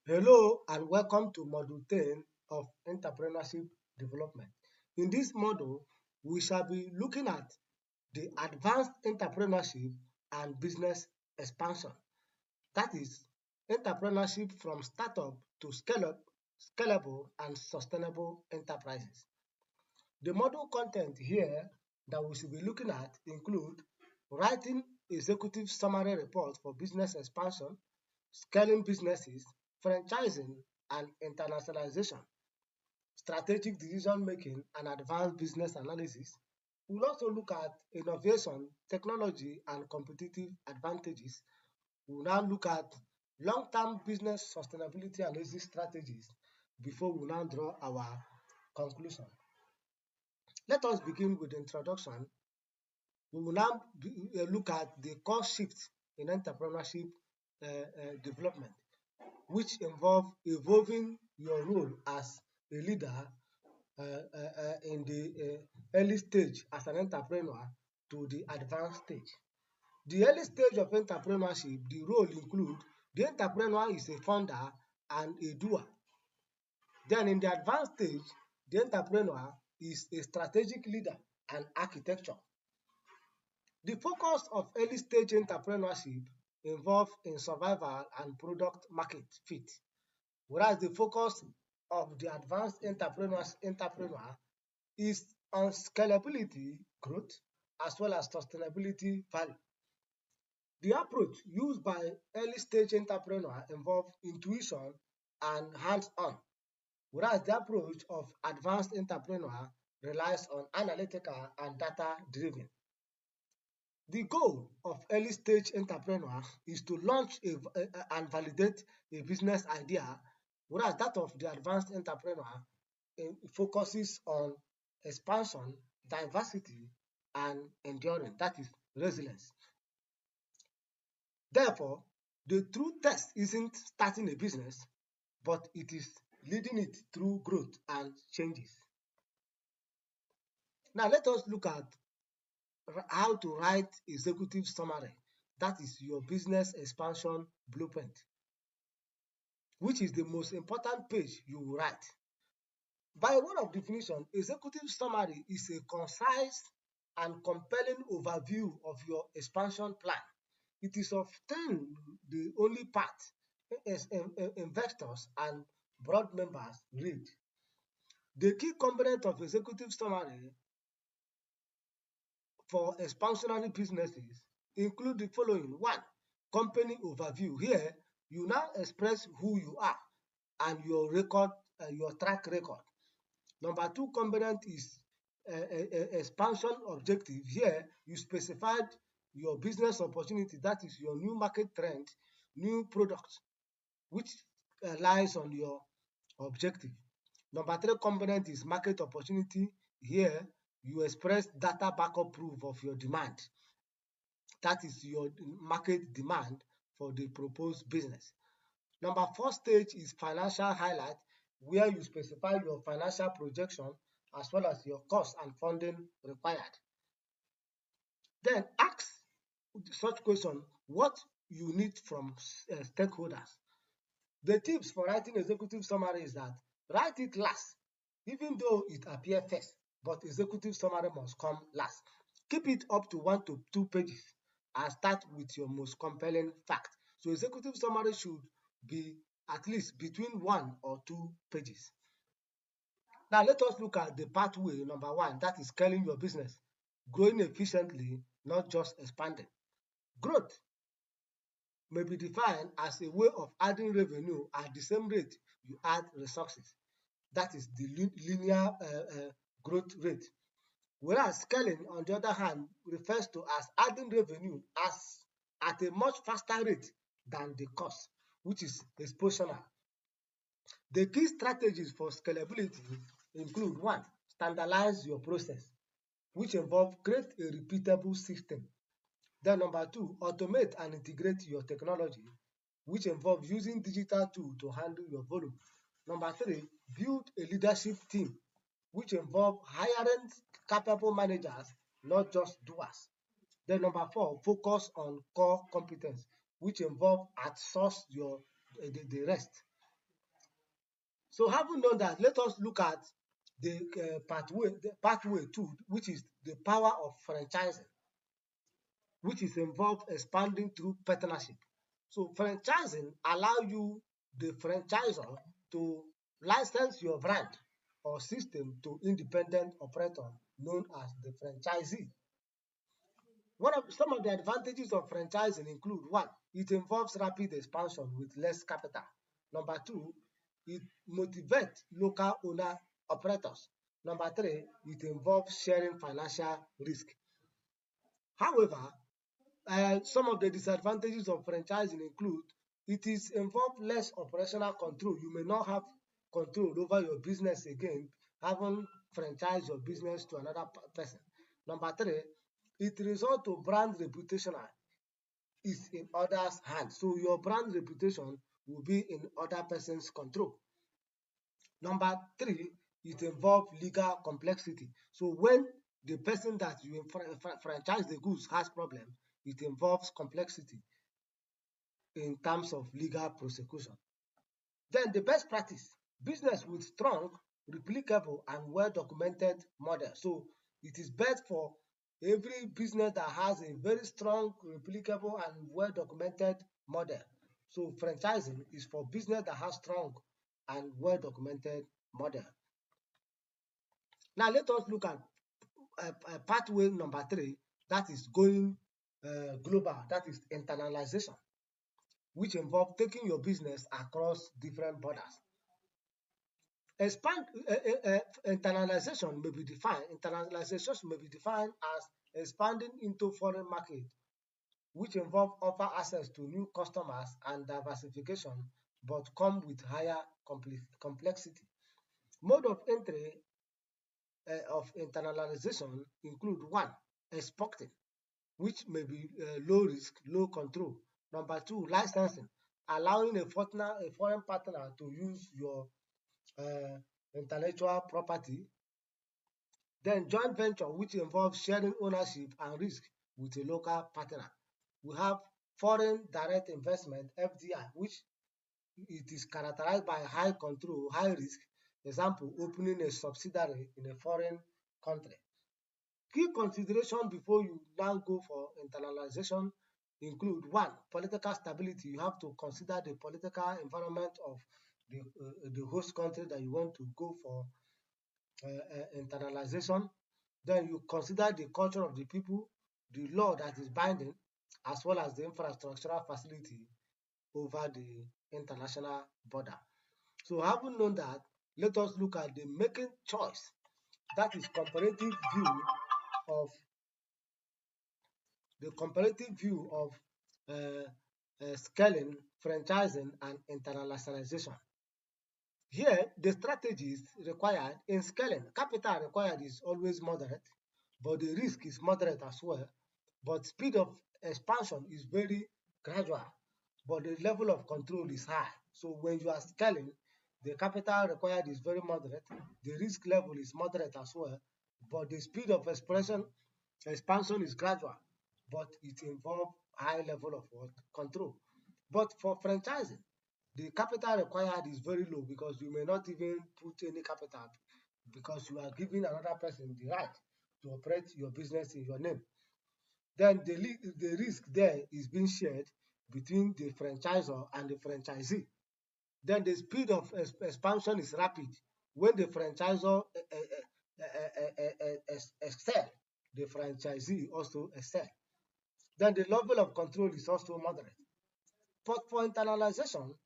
Hello and welcome to Module 10 of Entrepreneurship Development. In this module, we shall be looking at the advanced entrepreneurship and business expansion. That is, entrepreneurship from startup to scalable and sustainable enterprises. The module content here that we should be looking at include writing executive summary reports for business expansion, scaling businesses, franchising, and internationalization, strategic decision making, and advanced business analysis. We'll also look at innovation, technology, and competitive advantages. We'll now look at long-term business sustainability and exit strategies before we now draw our conclusion. Let us begin with the introduction. We will now look at the core shifts in entrepreneurship development, which involve evolving your role as a leader in the early stage as an entrepreneur to the advanced stage. The early stage of entrepreneurship, the role include the entrepreneur is a founder and a doer. Then in the advanced stage, the entrepreneur is a strategic leader and architecture. The focus of early stage entrepreneurship involves in survival and product market fit, whereas the focus of the advanced entrepreneur is on scalability, growth, as well as sustainability value. The approach used by early stage entrepreneur involves intuition and hands-on, whereas the approach of advanced entrepreneur relies on analytical and data-driven. The goal of early stage entrepreneur is to launch and validate a business idea, whereas that of the advanced entrepreneur focuses on expansion, diversity, and endurance, that is resilience. Therefore, the true test isn't starting a business, but it is leading it through growth and changes. Now let us look at how to write executive summary, that is your business expansion blueprint, which is the most important page you will write. By word of definition, executive summary is a concise and compelling overview of your expansion plan. It is often the only part investors and board members read. The key component of executive summary for expansionary businesses include the following. One, company overview. Here, you now express who you are and your record, your track record. Number two component is expansion objective. Here, you specified your business opportunity, that is your new market trend, new product, which lies on your objective. Number three component is market opportunity. Here, you express data backup proof of your demand. That is your market demand for the proposed business. Number four stage is financial highlight, where you specify your financial projection as well as your cost and funding required. Then ask such question, what you need from stakeholders. The tips for writing executive summary is that write it last, even though it appears first, but executive summary must come last. Keep it up to 1 to 2 pages and start with your most compelling fact. So executive summary should be at least between 1 or 2 pages. Now let us look at the pathway number 1, that is scaling your business, growing efficiently, not just expanding. Growth may be defined as a way of adding revenue at the same rate you add resources. That is the linear growth rate. Whereas scaling, on the other hand, refers to as adding revenue at a much faster rate than the cost, which is exponential. The key strategies for scalability include: one, standardize your process, which involves create a repeatable system. Then number two, automate and integrate your technology, which involves using digital tools to handle your volume. Number three, build a leadership team, which involves hiring capable managers, not just doers. Then number four, focus on core competence, which involve outsource the rest. So having known that, let us look at the pathway two, which is the power of franchising, which is involved expanding through partnership. So franchising allow you, the franchisor, to license your brand or system to independent operator known as the franchisee. Some of the advantages of franchising include: one, it involves rapid expansion with less capital. Number two, it motivates local owner operators. Number three, it involves sharing financial risk. However, some of the disadvantages of franchising include: it is involve less operational control. You may not have control over your business again, having franchised your business to another person. Number three, it result to brand reputation is in others' hands. So your brand reputation will be in other person's control. Number three, it involves legal complexity. So when the person that you franchise the goods has problem, it involves complexity in terms of legal prosecution. Then the best practice: business with strong, replicable, and well-documented model. So it is best for every business that has a very strong, replicable, and well-documented model. So franchising is for business that has strong and well-documented model. Now let us look at pathway number three, that is going global, that is internalization, which involve taking your business across different borders. Internalization may be defined as expanding into foreign market, which involve offer access to new customers and diversification, but come with higher complexity. Mode of entry of internalization include: one, exporting, which may be low risk, low control. Number two, licensing, allowing a foreign partner to use your intellectual property. Then joint venture, which involves sharing ownership and risk with a local partner. We have foreign direct investment, FDI, which it is characterized by high control, high risk. Example, opening a subsidiary in a foreign country. Key consideration before you now go for internalization include: one, political stability. You have to consider the political environment of the host country that you want to go for internalization. Then you consider the culture of the people, the law that is binding, as well as the infrastructural facility over the international border. So having known that, let us look at the making choice, that is of comparative view of scaling, franchising, and internationalization. Here, the strategies required in scaling: capital required is always moderate, but the risk is moderate as well. But speed of expansion is very gradual, but the level of control is high. So when you are scaling, the capital required is very moderate, the risk level is moderate as well, but the speed of expansion is gradual, but it involves high level of control. But for franchising, the capital required is very low because you may not even put any capital, because you are giving another person the right to operate your business in your name. Then the risk there is being shared between the franchisor and the franchisee. Then the speed of expansion is rapid. When the franchisor excel, the franchisee also excel. Then the level of control is also moderate. But for internationalization,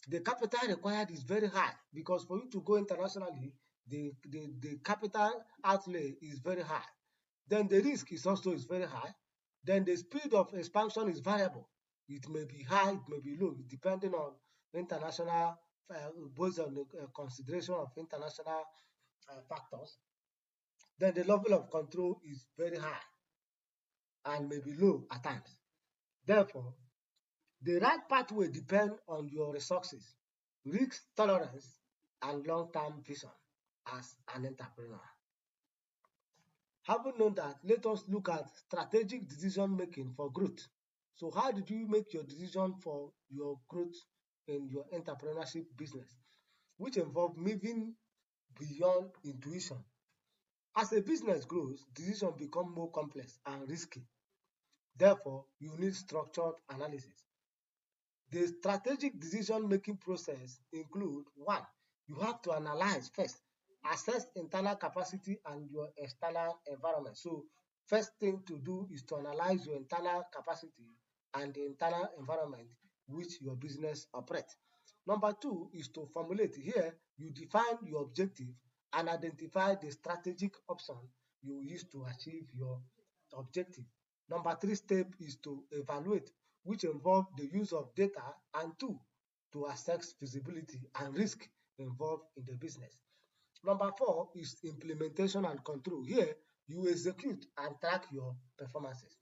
the capital required is very high, because for you to go internationally, the capital outlay is very high. Then the risk is very high. Then the speed of expansion is variable. It may be high, it may be low, depending on international, based on the consideration of international factors. Then the level of control is very high and may be low at times. Therefore, the right pathway depends on your resources, risk tolerance, and long-term vision as an entrepreneur. Having known that, let us look at strategic decision making for growth. So how did you make your decision for your growth in your entrepreneurship business, which involve moving beyond intuition. As a business grows, decisions become more complex and risky. Therefore, you need structured analysis. The strategic decision-making process include one, you have to analyze first, assess internal capacity and your external environment. So first thing to do is to analyze your internal capacity and the internal environment which your business operates. Number two is to formulate. Here, you define your objective and identify the strategic option you use to achieve your objective. Number three step is to evaluate, which involve the use of data and tool to assess feasibility and risk involved in the business. Number four is implementation and control. Here, you execute and track your performances.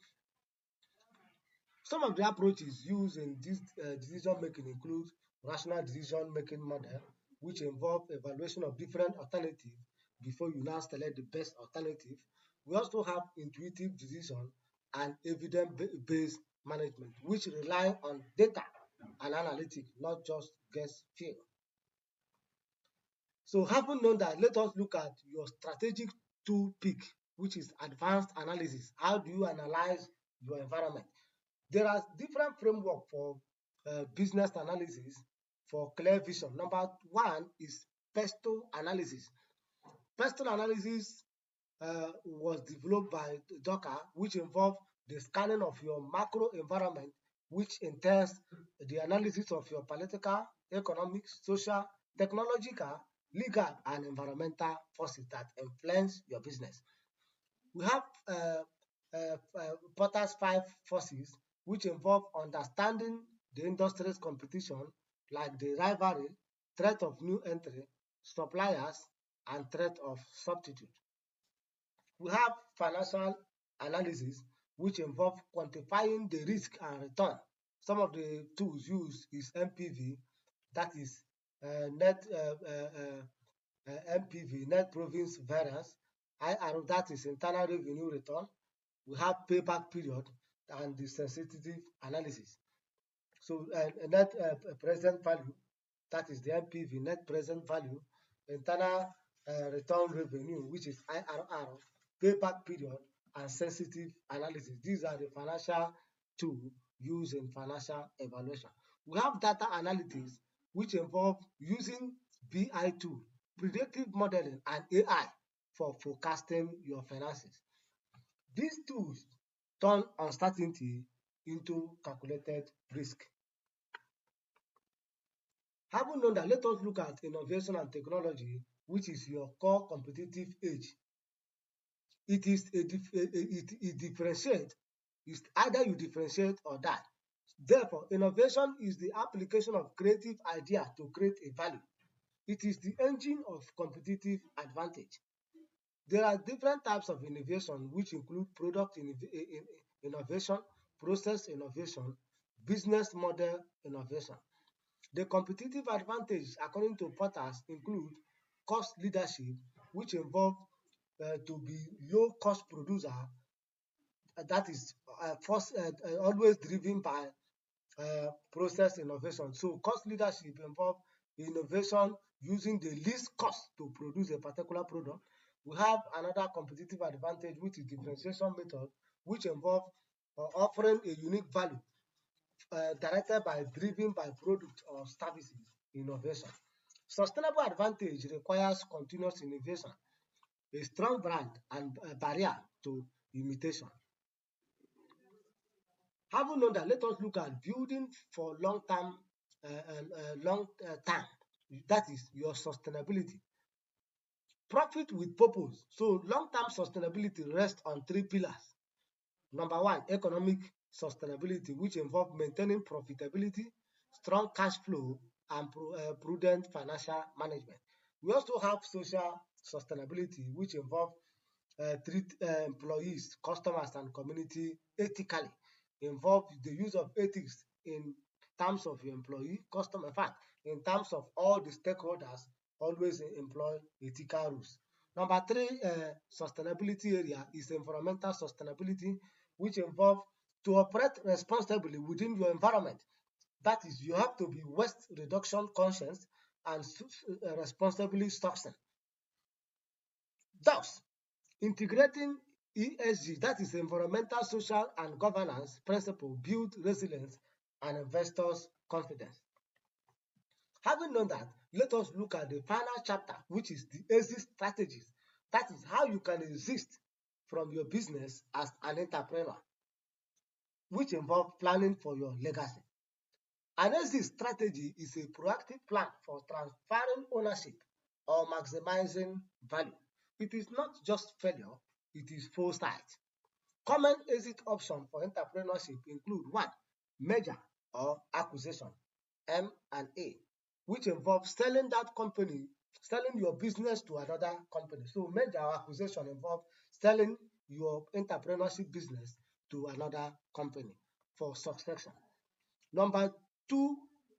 Some of the approaches used in this decision making include rational decision making model, which involve evaluation of different alternatives before you now select the best alternative. We also have intuitive decision and evidence-based management, which rely on data and analytics, not just guess feel. So having known that, let us look at your strategic tool pick, which is advanced analysis. How do you analyze your environment? There are different framework for business analysis for clear vision. Number one is PESTO analysis. PESTO analysis was developed by Docker, which involved the scanning of your macro environment, which entails the analysis of your political, economic, social, technological, legal, and environmental forces that influence your business. We have Porter's 5 forces, which involve understanding the industry's competition, like the rivalry, threat of new entry, suppliers, and threat of substitute. We have financial analysis, which involve quantifying the risk and return. Some of the tools used is NPV, that is NPV, net province variance, IR, that is internal revenue return. We have payback period and the sensitivity analysis. So net present value, that is the NPV, net present value, internal return revenue, which is IRR, payback period, and sensitive analysis. These are the financial tools used in financial evaluation. We have data analytics, which involve using BI tool, predictive modeling, and AI for forecasting your finances. These tools turn uncertainty into calculated risk. Having known that, let us look at innovation and technology, which is your core competitive edge. It differentiates. It's either you differentiate or die. Therefore, innovation is the application of creative idea to create a value. It is the engine of competitive advantage. There are different types of innovation, which include product innovation, process innovation, business model innovation. The competitive advantage, according to Porters, include cost leadership, which involve to be low-cost producer, that is always driven by process innovation. So cost leadership involve innovation using the least cost to produce a particular product. We have another competitive advantage, which is differentiation method, which involve offering a unique value directed by driven by product or services innovation. Sustainable advantage requires continuous innovation, a strong brand, and a barrier to imitation. Having known that, let us look at building for long-term, time. That is your sustainability. Profit with purpose. So long-term sustainability rests on 3 pillars. Number one, economic sustainability, which involves maintaining profitability, strong cash flow, and prudent financial management. We also have social sustainability, which involves treat employees, customers, and community ethically. Involve the use of ethics in terms of your employee, customer, in fact, in terms of all the stakeholders, always employ ethical rules. Number three sustainability area is environmental sustainability, which involve to operate responsibly within your environment. That is, you have to be waste reduction conscious and responsibly sourcing. Thus, integrating ESG, that is environmental, social, and governance principle, build resilience and investors' confidence. Having known that, let us look at the final chapter, which is the exit strategies. That is how you can exist from your business as an entrepreneur, which involves planning for your legacy. An exit strategy is a proactive plan for transferring ownership or maximizing value. It is not just failure, it is foresight. Common exit options for entrepreneurship include one, merger or acquisition, M&A, which involves selling that company, selling your business to another company. So merger or acquisition involves selling your entrepreneurship business to another company for succession. Number two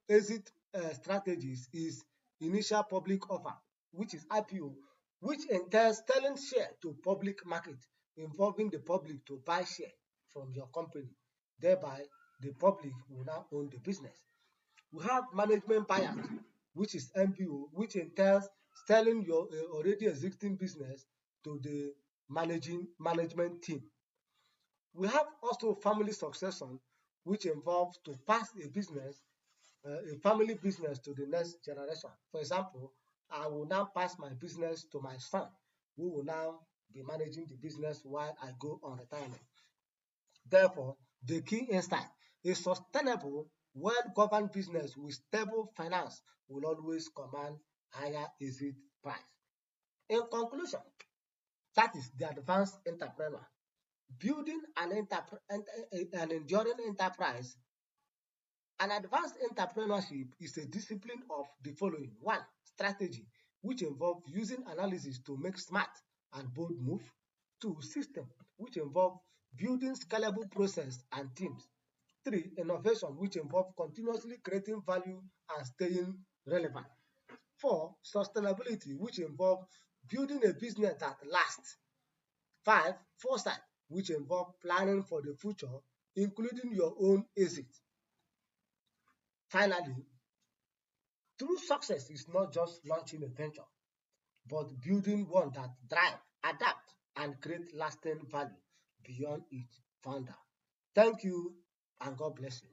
exit strategies is initial public offer, which is IPO, which entails selling share to public market, involving the public to buy share from your company. Thereby, the public will now own the business. We have management buyout, which is MBO, which entails selling your already existing business to the management team. We have also family succession, which involves to pass a family business to the next generation. For example, I will now pass my business to my son, who will now be managing the business while I go on retirement. Therefore, the key insight is sustainable, well-governed business with stable finance will always command higher exit price. In conclusion, that is the advanced entrepreneur. Building an enduring enterprise. An advanced entrepreneurship is a discipline of the following. One, strategy, which involves using analysis to make smart and bold moves. Two, system, which involves building scalable process and teams. Three, innovation, which involves continuously creating value and staying relevant. Four, sustainability, which involves building a business that lasts. Five, foresight, which involves planning for the future, including your own exit. Finally, true success is not just launching a venture, but building one that drive, adapt, and create lasting value beyond its founder. Thank you, and God bless you.